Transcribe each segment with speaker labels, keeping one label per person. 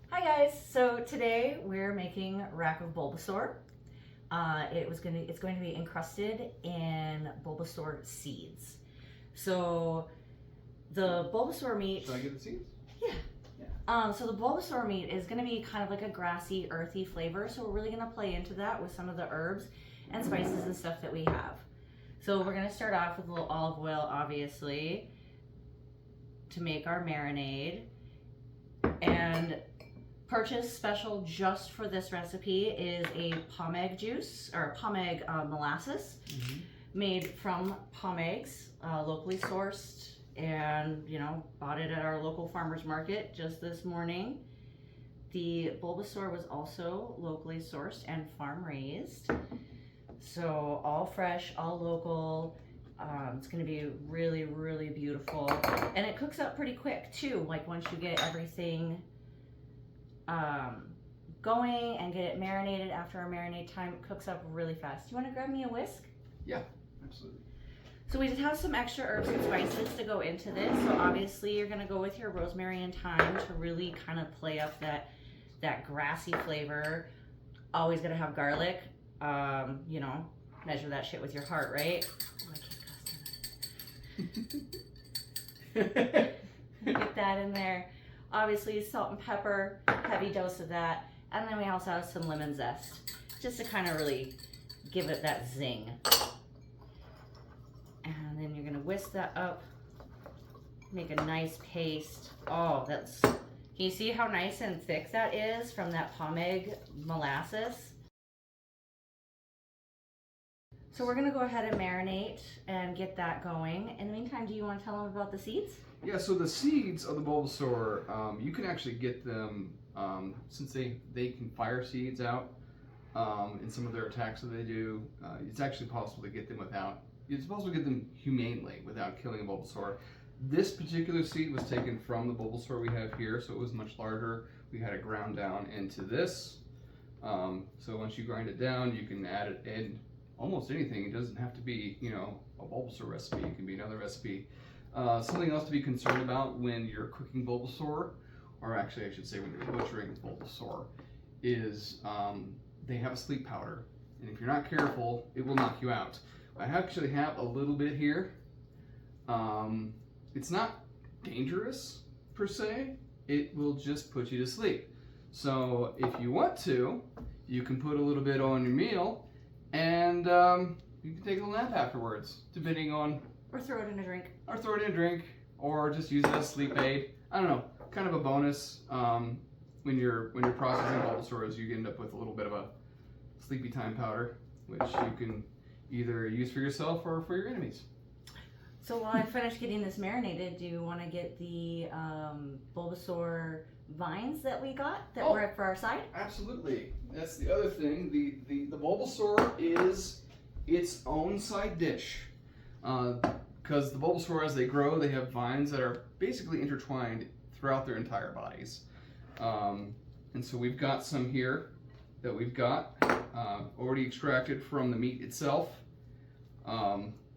Speaker 1: Hi guys, so today we're making rack of Bulbasaur. It's going to be encrusted in Bulbasaur seeds. So the Bulbasaur meat.
Speaker 2: Should I get the seeds?
Speaker 1: Yeah. So the Bulbasaur meat is going to be kind of like a grassy, earthy flavor. So we're really going to play into that with some of the herbs and spices and stuff that we have. So we're going to start off with a little olive oil, obviously, to make our marinade. And purchase special just for this recipe is a pomeg juice or pomeg molasses made from pomegs, locally sourced, and bought it at our local farmers market just this morning. The Bulbasaur was also locally sourced and farm raised, so all fresh, all local. It's going to be really, really beautiful, and it cooks up pretty quick too. Like once you get everything going and get it marinated after our marinade time, it cooks up really fast. Do you want to grab me a whisk?
Speaker 2: Yeah, absolutely.
Speaker 1: So we just have some extra herbs and spices to go into this. So obviously you're going to go with your rosemary and thyme to really kind of play up that grassy flavor. Always going to have garlic. Measure that shit with your heart, right? Oh, I can't get that in there. Obviously salt and pepper, heavy dose of that. And then we also have some lemon zest, just to kind of really give it that zing. And then you're gonna whisk that up, make a nice paste. Oh, can you see how nice and thick that is from that pomeg molasses? So we're gonna go ahead and marinate and get that going. In the meantime, do you want to tell them about the seeds?
Speaker 2: Yeah, so the seeds of the Bulbasaur, you can actually get them, since they can fire seeds out in some of their attacks that they do. It's actually possible to get them humanely without killing a Bulbasaur. This particular seed was taken from the Bulbasaur we have here, so it was much larger. We had it ground down into this. So once you grind it down, you can add it in almost anything. It doesn't have to be, a Bulbasaur recipe. It can be another recipe. Something else to be concerned about when you're cooking Bulbasaur, or actually I should say when you're butchering Bulbasaur, is they have a sleep powder. And if you're not careful, it will knock you out. I actually have a little bit here. It's not dangerous per se. It will just put you to sleep. So if you want to, you can put a little bit on your meal, and you can take a little nap afterwards, depending on.
Speaker 1: Or throw it in a drink.
Speaker 2: Or just use it as a sleep aid. I don't know, kind of a bonus when you're processing Bulbasaurs. You end up with a little bit of a sleepy time powder, which you can either use for yourself or for your enemies.
Speaker 1: So while I finish getting this marinated, do you want to get the Bulbasaur vines that we got that were for our side?
Speaker 2: Absolutely. That's the other thing. The Bulbasaur is its own side dish. Because the Bulbasaur, as they grow, they have vines that are basically intertwined throughout their entire bodies. And so we've got some here that we've got already extracted from the meat itself.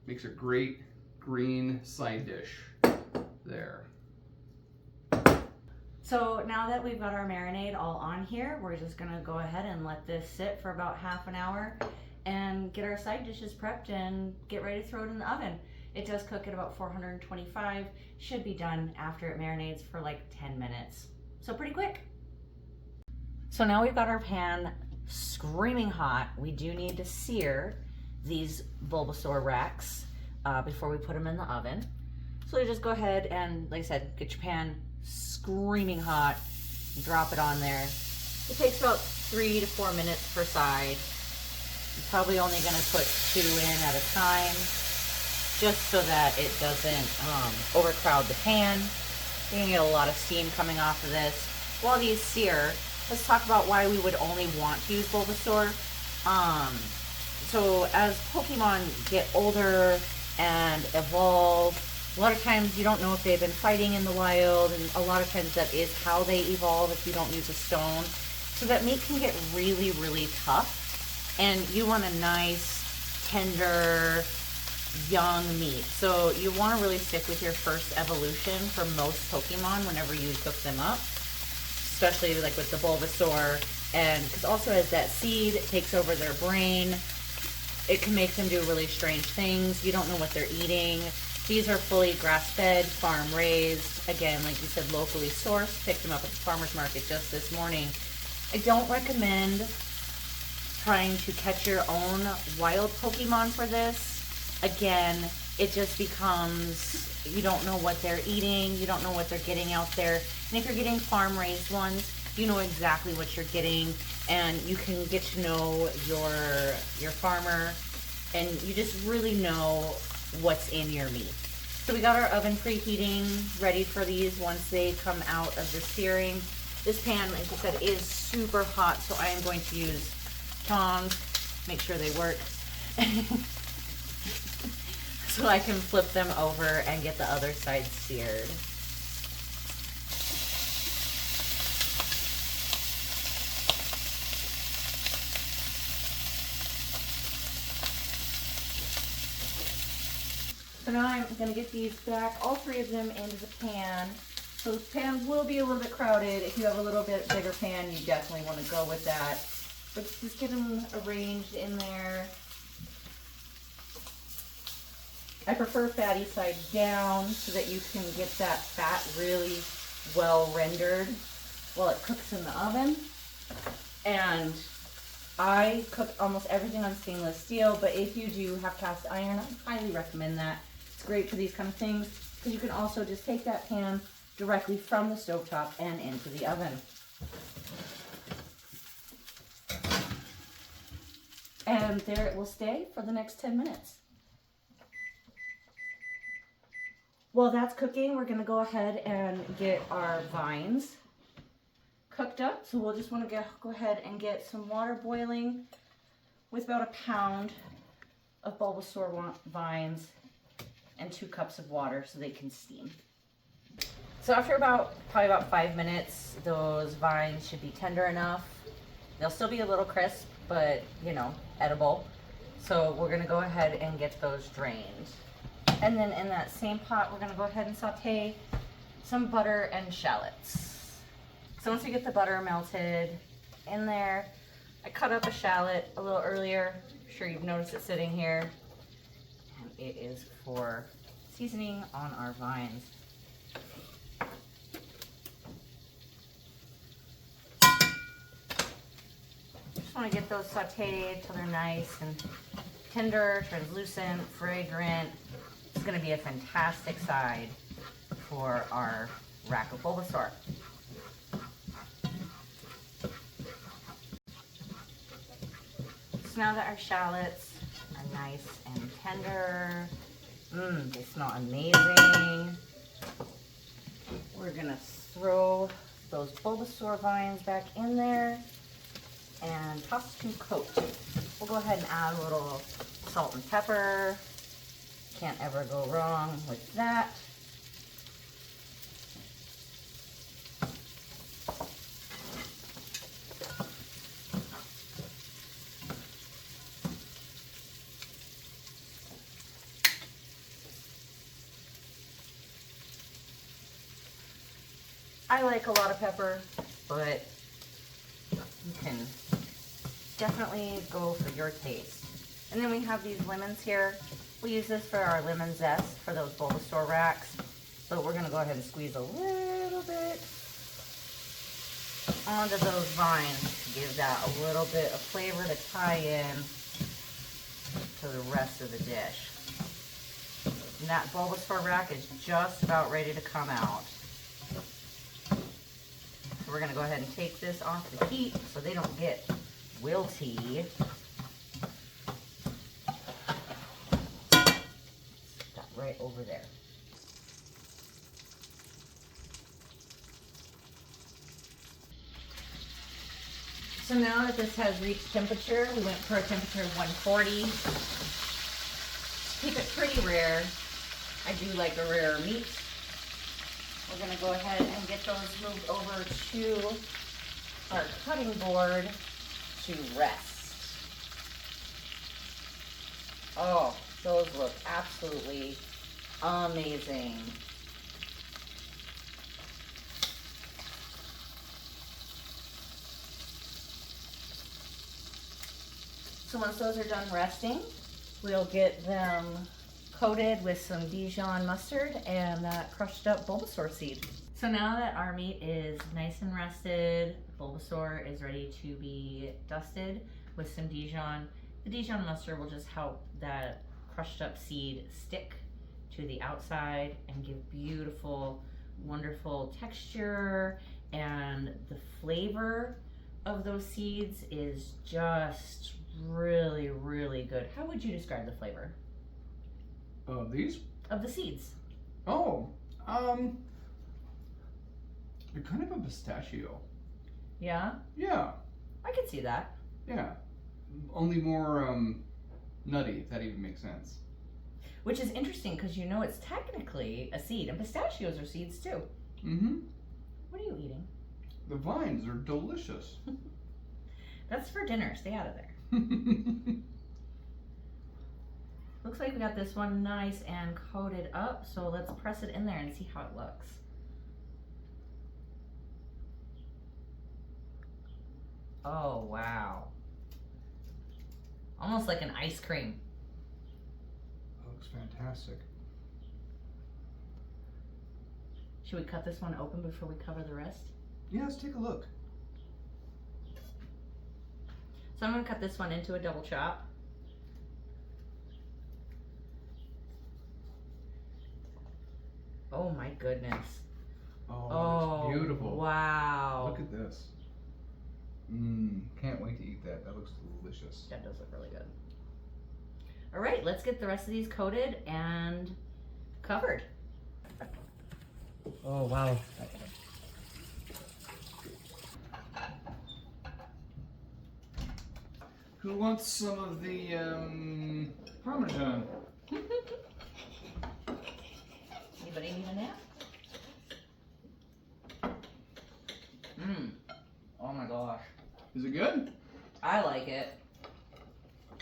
Speaker 2: Makes a great green side dish there.
Speaker 1: So now that we've got our marinade all on here, we're just gonna go ahead and let this sit for about half an hour and get our side dishes prepped and get ready to throw it in the oven. It does cook at about 425, should be done after it marinades for like 10 minutes. So pretty quick. So now we've got our pan screaming hot. We do need to sear these Bulbasaur racks before we put them in the oven. So you just go ahead and, like I said, get your pan screaming hot, drop it on there. It takes about 3 to 4 minutes per side. You're probably only going to put 2 in at a time, just so that it doesn't overcrowd the pan. You're going to get a lot of steam coming off of this. While these sear, let's talk about why we would only want to use Bulbasaur. So as Pokemon get older and evolve, a lot of times you don't know if they've been fighting in the wild, and a lot of times that is how they evolve if you don't use a stone. So that meat can get really, really tough, and you want a nice, tender, young meat. So you want to really stick with your first evolution for most Pokemon whenever you cook them up. especially like with the Bulbasaur, and because also as that seed takes over their brain, it can make them do really strange things. You don't know what they're eating. These are fully grass-fed, farm-raised. Again, like you said, locally sourced. Picked them up at the farmer's market just this morning. I don't recommend trying to catch your own wild Pokemon for this. Again, it just becomes, you don't know what they're eating. You don't know what they're getting out there. And if you're getting farm-raised ones, you know exactly what you're getting, and you can get to know your farmer, and you just really know what's in your meat. So we got our oven preheating, ready for these once they come out of the searing. This pan, like I said, is super hot, so I am going to use tongs, make sure they work, so I can flip them over and get the other side seared. So now I'm going to get these back, all three of them, into the pan. So the pan will be a little bit crowded. If you have a little bit bigger pan, you definitely want to go with that. But just get them arranged in there. I prefer fatty side down so that you can get that fat really well rendered while it cooks in the oven. And I cook almost everything on stainless steel, but if you do have cast iron, I highly recommend that. It's great for these kind of things because you can also just take that pan directly from the stovetop and into the oven. And there it will stay for the next 10 minutes. While that's cooking, we're going to go ahead and get our vines cooked up. So we'll just want to go ahead and get some water boiling with about a pound of Bulbasaur vines and 2 cups of water so they can steam. So after probably about 5 minutes, those vines should be tender enough. They'll still be a little crisp, but you know, edible. So we're going to go ahead and get those drained. And then in that same pot, we're going to go ahead and saute some butter and shallots. So once we get the butter melted in there, I cut up a shallot a little earlier. I'm sure you've noticed it sitting here. And it is for seasoning on our vines. Just want to get those sauteed till they're nice and tender, translucent, fragrant. It's going to be a fantastic side for our rack of Bulbasaur. So now that our shallots are nice and tender, they smell amazing, we're going to throw those Bulbasaur vines back in there and toss to coat. We'll go ahead and add a little salt and pepper. Can't ever go wrong with that. I like a lot of pepper, but you can definitely go for your taste. And then we have these lemons here. We use this for our lemon zest for those Bulbasaur racks. So we're going to go ahead and squeeze a little bit onto those vines to give that a little bit of flavor to tie in to the rest of the dish. And that Bulbasaur rack is just about ready to come out. So we're going to go ahead and take this off the heat so they don't get wilty. Right over there. So now that this has reached temperature, we went for a temperature of 140. Keep it pretty rare. I do like a rare meat. We're going to go ahead and get those moved over to our cutting board to rest. Oh, those look absolutely amazing. So once those are done resting, we'll get them coated with some Dijon mustard and that crushed up Bulbasaur seed. So now that our meat is nice and rested, Bulbasaur is ready to be dusted with some Dijon. The Dijon mustard will just help that crushed up seed stick to the outside and give beautiful, wonderful texture, and the flavor of those seeds is just really, really good. How would you describe the flavor
Speaker 2: These?
Speaker 1: of the seeds?
Speaker 2: Oh, they're kind of a pistachio.
Speaker 1: Yeah,
Speaker 2: Yeah,
Speaker 1: I could see that.
Speaker 2: yeah. Only more nutty, if that even makes sense.
Speaker 1: Which is interesting because you know it's technically a seed, and pistachios are seeds too.
Speaker 2: Mm-hmm.
Speaker 1: What are you eating?
Speaker 2: The vines are delicious.
Speaker 1: That's for dinner. Stay out of there. Looks like we got this one nice and coated up, so let's press it in there and see how it looks. Oh, wow. Almost like an ice cream.
Speaker 2: That looks fantastic.
Speaker 1: Should we cut this one open before we cover the rest?
Speaker 2: Yeah, let's take a look.
Speaker 1: So I'm going to cut this one into a double chop. Oh my goodness.
Speaker 2: Oh, it's beautiful.
Speaker 1: Wow.
Speaker 2: Look at this. Can't wait to eat that. That looks delicious.
Speaker 1: That does look really good. All right, let's get the rest of these coated and covered.
Speaker 2: Oh, wow. Who wants some of the Parmesan?
Speaker 1: Anybody need a nap? Oh my gosh.
Speaker 2: Is it good?
Speaker 1: I like it.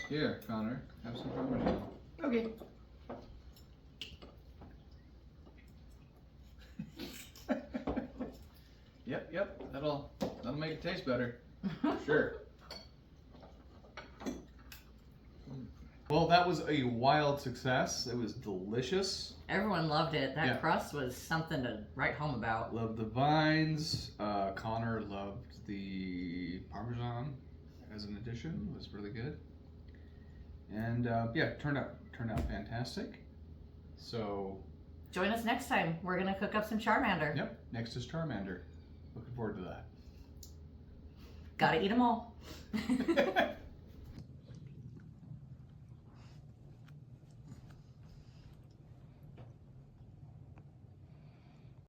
Speaker 2: Here, Connor, have some Parmesan.
Speaker 1: Okay.
Speaker 2: Yep. That'll make it taste better. Sure. Well, that was a wild success. It was delicious.
Speaker 1: Everyone loved it. That
Speaker 2: Yeah.
Speaker 1: crust was something to write home about.
Speaker 2: Loved the vines. Connor loved the Parmesan as an addition. It was really good. And yeah, turned out fantastic. So
Speaker 1: Join us next time. We're gonna cook up some Charmander.
Speaker 2: yep, next is Charmander. Looking forward to that.
Speaker 1: Gotta eat them all.